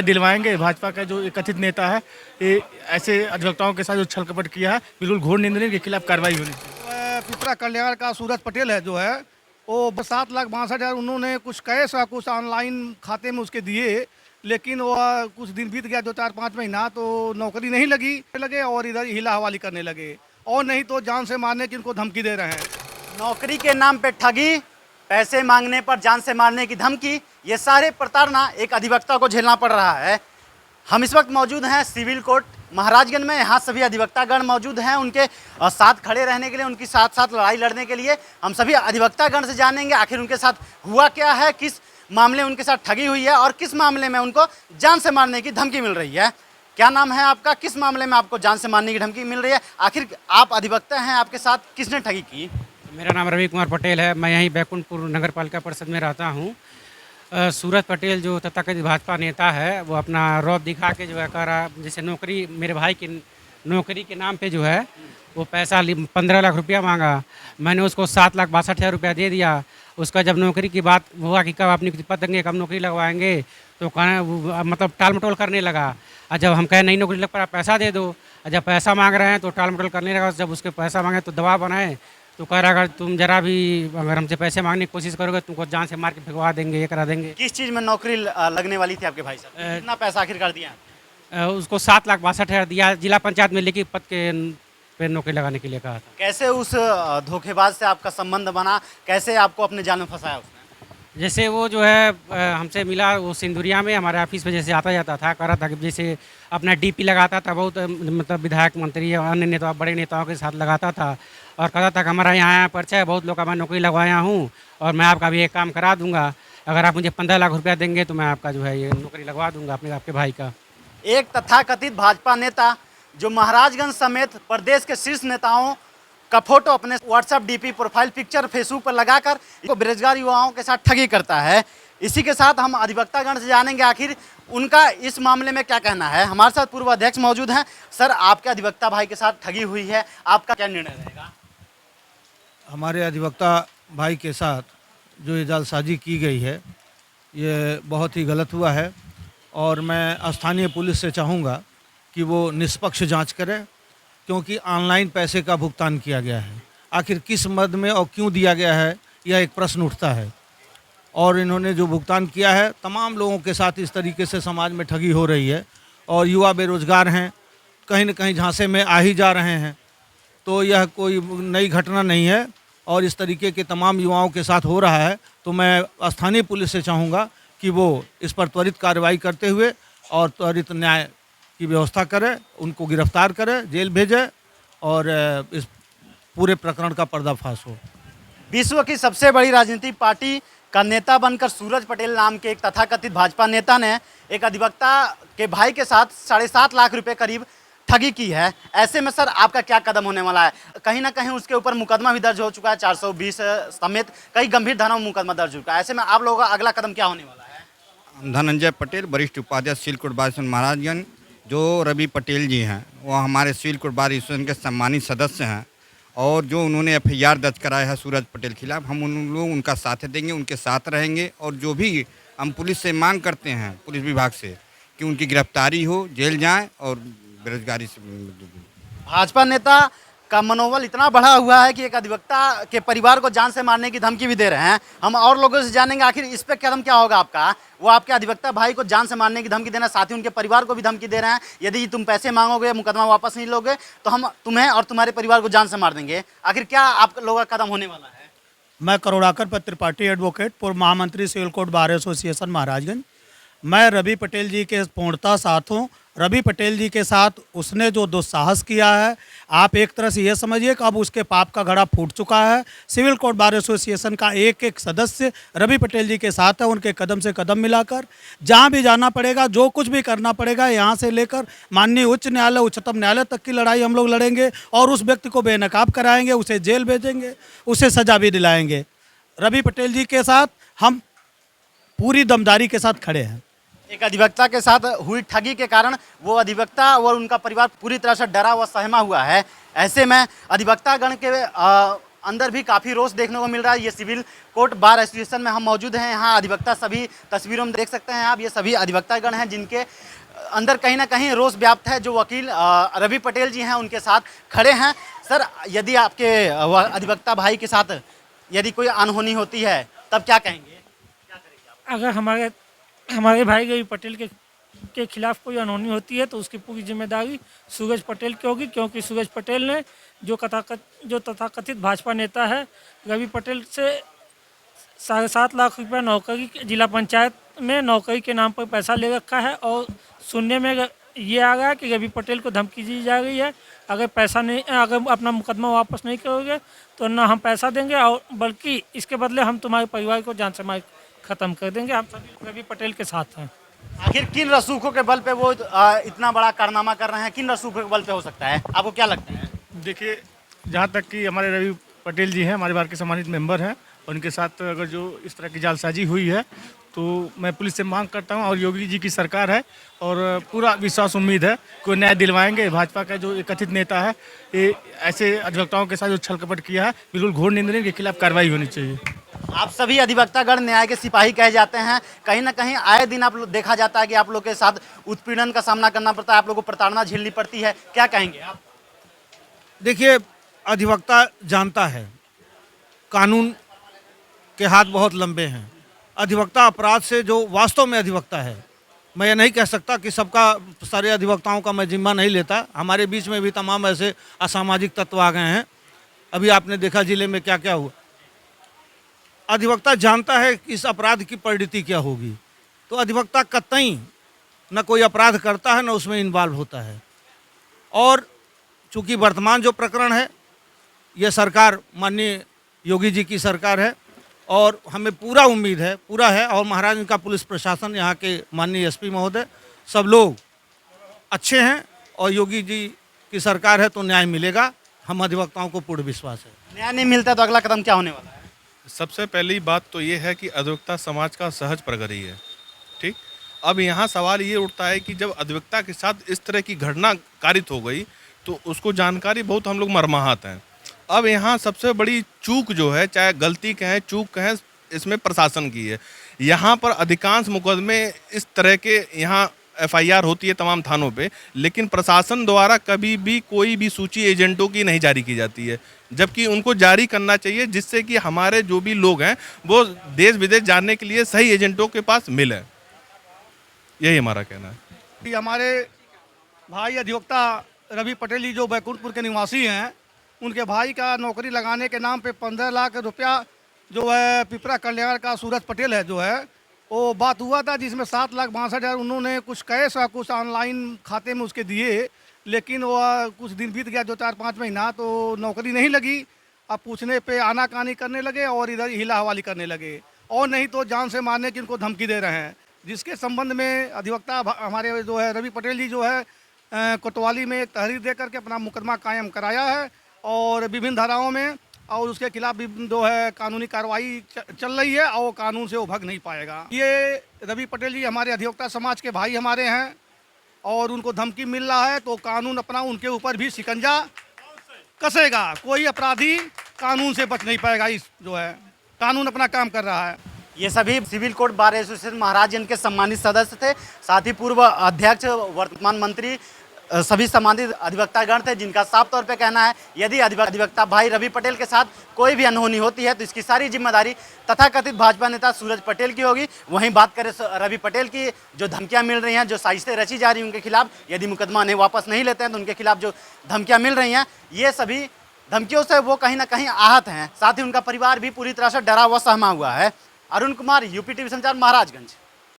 दिलवाएंगे। भाजपा का जो कथित नेता है, ये ऐसे अधिवक्ताओं के साथ जो छल कपट किया है, बिल्कुल घोर निंदनीय, के खिलाफ कार्रवाई होनी चाहिए। पिपरा कल्याण का सूरज पटेल है जो है, वो 7,62,000 उन्होंने कुछ कैश और कुछ ऑनलाइन खाते में उसके दिए, लेकिन वो कुछ दिन बीत गया, 2-4-5 महीना, तो नौकरी नहीं लगे और इधर हिला हवाली करने लगे, और नहीं तो जान से मारने की इनको धमकी दे रहे हैं। नौकरी के नाम पे ठगी, पैसे मांगने पर जान से मारने की धमकी, ये सारे प्रताड़ना एक अधिवक्ता को झेलना पड़ रहा है। हम इस वक्त मौजूद हैं सिविल कोर्ट महाराजगंज में। यहाँ सभी अधिवक्तागण मौजूद हैं, उनके साथ खड़े रहने के लिए, उनकी साथ साथ लड़ाई लड़ने के लिए। हम सभी अधिवक्तागण से जानेंगे आखिर उनके साथ हुआ क्या है, किस मामले में उनके साथ ठगी हुई है और किस मामले में उनको जान से मारने की धमकी मिल रही है। क्या नाम है आपका? किस मामले में आपको जान से मारने की धमकी मिल रही है? आखिर आप अधिवक्ता हैं, आपके साथ किसने ठगी की? मेरा नाम रवि कुमार पटेल है। मैं यहीं बैकुंठपुर नगर पालिका परिषद में रहता हूँ। सूरज पटेल जो तथाकथित भाजपा नेता है, वो अपना रौब दिखा के जो है कह रहा, जैसे नौकरी, मेरे भाई की नौकरी के नाम पे जो है वो पैसा 15 लाख रुपया मांगा। मैंने उसको 7,62,000 रुपया दे दिया। उसका जब नौकरी की बात हुआ कि कब अपनी पद देंगे, कब नौकरी लगवाएंगे, तो कहना मतलब टाल मटोल करने लगा। और जब हम कहे नहीं नौकरी लग पा, पैसा दे दो, और जब पैसा मांग रहे हैं तो टाल मटोल करने लगा। जब उसके पैसा मांगे तो दबाव बनाए, तो कह रहा अगर तुम जरा भी अगर हमसे पैसे मांगने की कोशिश करोगे, तुमको जान से मार के भिगवा देंगे, ये करा देंगे। किस चीज़ में नौकरी लगने वाली थी आपके भाई साहब? कितना पैसा आखिर कर दिया? उसको 7,62,000 दिया। जिला पंचायत में लिखित पद के पे नौकरी लगाने के लिए कहा था। कैसे उस धोखेबाज से आपका संबंध बना? कैसे आपको अपने जाल में फंसाया उसने? जैसे वो जो है हमसे मिला, वो सिंधुरिया में हमारे ऑफिस में जैसे आता जाता था, कह रहा था कि जैसे अपना डीपी लगाता था, बहुत मतलब विधायक, मंत्री और अन्य नेता, बड़े नेताओं के साथ लगाता था, और कहता था कि हमारा यहाँ परिचय, बहुत लोग का मैं नौकरी लगवाया हूँ और मैं आपका भी एक काम करा दूंगा। अगर आप मुझे 15 लाख रुपया देंगे तो मैं आपका जो है ये नौकरी लगवा दूंगा अपने आपके भाई का। एक तथाकथित भाजपा नेता जो महाराजगंज समेत प्रदेश के शीर्ष नेताओं का फोटो अपने WhatsApp DP, profile picture Facebook पर लगाकर बेरोजगार युवाओं के साथ ठगी करता है। इसी के साथ हम अधिवक्तागण से जानेंगे आखिर उनका इस मामले में क्या कहना है। हमारे साथ पूर्व अध्यक्ष मौजूद हैं। सर, आपके अधिवक्ता भाई के साथ ठगी हुई है, आपका क्या निर्णय रहेगा? हमारे अधिवक्ता भाई के साथ जो ये जालसाजी की गई है, ये बहुत ही गलत हुआ है, और मैं स्थानीय पुलिस से चाहूँगा कि वो निष्पक्ष जांच करे, क्योंकि ऑनलाइन पैसे का भुगतान किया गया है। आखिर किस मद में और क्यों दिया गया है, यह एक प्रश्न उठता है। और इन्होंने जो भुगतान किया है, तमाम लोगों के साथ इस तरीके से समाज में ठगी हो रही है, और युवा बेरोजगार हैं, कहीं न कहीं झांसे में आ ही जा रहे हैं। तो यह कोई नई घटना नहीं है, और इस तरीके के तमाम युवाओं के साथ हो रहा है। तो मैं स्थानीय पुलिस से चाहूँगा कि वो इस पर त्वरित कार्रवाई करते हुए और त्वरित न्याय की व्यवस्था करे, उनको गिरफ्तार करे, जेल भेजे, और इस पूरे प्रकरण का पर्दाफाश हो। विश्व की सबसे बड़ी राजनीतिक पार्टी का नेता बनकर सूरज पटेल नाम के एक तथाकथित भाजपा नेता ने एक अधिवक्ता के भाई के साथ 7.5 लाख रुपए करीब ठगी की है। ऐसे में सर, आपका क्या कदम होने वाला है? कहीं ना कहीं उसके ऊपर मुकदमा भी दर्ज हो चुका है, 420 समेत कई गंभीर धाराओं में मुकदमा दर्ज हो चुका है। ऐसे में आप लोगों का अगला कदम क्या होने वाला है? धनंजय पटेल, वरिष्ठ उपाध्यक्ष civil court bar association Maharajganj. जो रवि पटेल जी हैं, वो हमारे सिविल कोर्ट बार एसोसिएशन के सम्मानित सदस्य हैं, और जो उन्होंने एफआईआर दर्ज कराया है सूरज पटेल खिलाफ, हम उन लोग उनका साथ देंगे, उनके साथ रहेंगे, और जो भी हम पुलिस से मांग करते हैं, पुलिस विभाग से, कि उनकी गिरफ्तारी हो, जेल जाएं और बेरोजगारी से। भाजपा नेता का मनोबल इतना बढ़ा हुआ है कि एक अधिवक्ता के परिवार को जान से मारने की धमकी भी दे रहे हैं। हम और लोगों से जानेंगे आखिर इस पे कदम क्या होगा आपका। वो आपके अधिवक्ता भाई को जान से मारने की धमकी देना, साथ ही उनके परिवार को भी धमकी दे रहे हैं, यदि तुम पैसे मांगोगे, मुकदमा वापस नहीं लोगे, तो हम तुम्हें और तुम्हारे परिवार को जान से मार देंगे। आखिर क्या आप लोगों का कदम होने वाला है? मैं करुणाकर त्रिपाठी एडवोकेट, पूर्व महामंत्री civil court bar association Maharajganj. मैं रवि पटेल जी के पूर्णतः साथ हूँ। रवि पटेल जी के साथ उसने जो दुस्साहस किया है, आप एक तरह से ये समझिए कि अब उसके पाप का घड़ा फूट चुका है। सिविल कोर्ट बार एसोसिएशन का एक एक सदस्य रवि पटेल जी के साथ है। उनके कदम से कदम मिलाकर जहाँ भी जाना पड़ेगा, जो कुछ भी करना पड़ेगा, यहाँ से लेकर माननीय उच्च न्यायालय, उच्चतम न्यायालय तक की लड़ाई हम लोग लड़ेंगे, और उस व्यक्ति को बेनकाब कराएंगे, उसे जेल भेजेंगे, उसे सजा भी दिलाएंगे। रवि पटेल जी के साथ हम पूरी दमदारी के साथ खड़े हैं। एक अधिवक्ता के साथ हुई ठगी के कारण वो अधिवक्ता और उनका परिवार पूरी तरह से डरा व सहमा हुआ है। ऐसे में अधिवक्तागण के अंदर भी काफ़ी रोष देखने को मिल रहा है। ये सिविल कोर्ट बार एसोसिएशन में हम मौजूद हैं। यहाँ अधिवक्ता सभी तस्वीरों में देख सकते हैं आप, ये सभी अधिवक्तागण हैं जिनके अंदर कहीं ना कहीं रोष व्याप्त है। जो वकील रवि पटेल जी हैं उनके साथ खड़े हैं। सर, यदि आपके अधिवक्ता भाई के साथ यदि कोई अनहोनी होती है तब क्या कहेंगे? अगर हमारे भाई रवि पटेल के खिलाफ कोई अनहोनी होती है तो उसकी पूरी जिम्मेदारी सूरज पटेल की होगी, क्योंकि सूरज पटेल ने जो तथाकथित भाजपा नेता है रवि पटेल से 7.5 लाख रुपया नौकरी जिला पंचायत में नौकरी के नाम पर पैसा ले रखा है। और सुनने में ये आ रहा है कि रवि पटेल को धमकी दी जा रही है, अगर अपना मुकदमा वापस नहीं करोगे तो ना हम पैसा देंगे और बल्कि इसके बदले हम तुम्हारे परिवार को जान से मार खत्म कर देंगे। हम सभी रवि पटेल के साथ हैं। आखिर किन रसूखों के बल पे वो इतना बड़ा कारनामा कर रहे हैं? किन रसूखों के बल पे हो सकता है, आपको क्या लगता है? देखिए, जहाँ तक कि हमारे रवि पटेल जी हैं, हमारे बार के सम्मानित मेंबर हैं, उनके साथ अगर जो इस तरह की जालसाजी हुई है तो मैं पुलिस से मांग करता हूं, और योगी जी की सरकार है और पूरा विश्वास उम्मीद है कोई न्याय दिलवाएंगे। भाजपा का जो एक कथित नेता है, ये ऐसे अधिवक्ताओं के साथ जो छल कपट किया है, बिल्कुल घोर निंदनीय, के खिलाफ कार्रवाई होनी चाहिए। आप सभी अधिवक्तागण न्याय के सिपाही कहे जाते हैं। कहीं ना कहीं आए दिन आप लोग देखा जाता है कि आप लोग के साथ उत्पीड़न का सामना करना पड़ता है, आप लोग को प्रताड़ना झेलनी पड़ती है, क्या कहेंगे आप? देखिए, अधिवक्ता जानता है कानून के हाथ बहुत लंबे हैं। अधिवक्ता अपराध से जो वास्तव में अधिवक्ता है, मैं ये नहीं कह सकता कि सारे अधिवक्ताओं का मैं जिम्मा नहीं लेता। हमारे बीच में भी तमाम ऐसे असामाजिक तत्व आ गए हैं। अभी आपने देखा जिले में क्या क्या हुआ। अधिवक्ता जानता है कि इस अपराध की परिणति क्या होगी, तो अधिवक्ता कतई न कोई अपराध करता है न उसमें इन्वॉल्व होता है। और चूँकि वर्तमान जो प्रकरण है, यह सरकार माननीय योगी जी की सरकार है और हमें पूरा उम्मीद है, पूरा है, और महाराज का पुलिस प्रशासन, यहाँ के माननीय एसपी महोदय, सब लोग अच्छे हैं और योगी जी की सरकार है तो न्याय मिलेगा। हम अधिवक्ताओं को पूर्ण विश्वास है। न्याय नहीं मिलता तो अगला कदम क्या होने वाला है? सबसे पहली बात तो ये है कि अधिवक्ता समाज का सहज प्रगति है। ठीक, अब यहाँ सवाल ये उठता है कि जब अधिवक्ता के साथ इस तरह की घटना कारित हो गई तो उसको जानकारी बहुत हम लोग मर्माहत हैं। अब यहाँ सबसे बड़ी चूक जो है, चाहे गलती कहें चूक कहें, इसमें प्रशासन की है। यहाँ पर अधिकांश मुकदमे इस तरह के यहाँ एफआईआर होती है तमाम थानों पे, लेकिन प्रशासन द्वारा कभी भी कोई भी सूची एजेंटों की नहीं जारी की जाती है, जबकि उनको जारी करना चाहिए, जिससे कि हमारे जो भी लोग हैं वो देश विदेश जानने के लिए सही एजेंटों के पास मिले। यही हमारा कहना है। हमारे भाई अधिवक्ता रवि पटेल जी जो बैकुंठपुर के निवासी हैं, उनके भाई का नौकरी लगाने के नाम पे 15 लाख रुपया जो है पिपरा कल्याण का सूरज पटेल है जो है, वो बात हुआ था, जिसमें 7,62,000 उन्होंने कुछ कैश और कुछ ऑनलाइन खाते में उसके दिए, लेकिन वो कुछ दिन बीत गया, 2-4-5 महीना, तो नौकरी नहीं लगी। अब पूछने पे आनाकानी करने लगे और इधर हिला हवाली करने लगे, और नहीं तो जान से मारने की उनको धमकी दे रहे हैं, जिसके संबंध में अधिवक्ता हमारे जो है रवि पटेल जी जो है कोतवाली में एक तहरीर दे करके अपना मुकदमा कायम कराया है और विभिन्न धाराओं में, और उसके खिलाफ भी जो है कानूनी कार्रवाई चल रही है और कानून से वो भाग नहीं पाएगा। ये रवि पटेल जी हमारे अधिवक्ता समाज के भाई हमारे हैं और उनको धमकी मिल रहा है तो कानून अपना उनके ऊपर भी शिकंजा कसेगा। कोई अपराधी कानून से बच नहीं पाएगा। इस जो है कानून अपना काम कर रहा है। ये सभी civil court bar association Maharajganj के सम्मानित सदस्य थे, साथ ही पूर्व अध्यक्ष, वर्तमान मंत्री, सभी सम्मानित अधिवक्तागण थे, जिनका साफ तौर पे कहना है यदि अधिवक्ता भाई रवि पटेल के साथ कोई भी अनहोनी होती है तो इसकी सारी जिम्मेदारी तथाकथित भाजपा नेता सूरज पटेल की होगी। वहीं बात करें रवि पटेल की, जो धमकियां मिल रही हैं, जो साजिशें रची जा रही हैं उनके खिलाफ, यदि मुकदमा नहीं वापस नहीं लेते हैं तो उनके खिलाफ जो धमकियाँ मिल रही हैं, ये सभी धमकियों से वो कहीं ना कहीं आहत हैं। साथ ही उनका परिवार भी पूरी तरह से डरा हुआ सहमा हुआ है। अरुण कुमार, यूपी टीवी समाचार, महाराजगंज।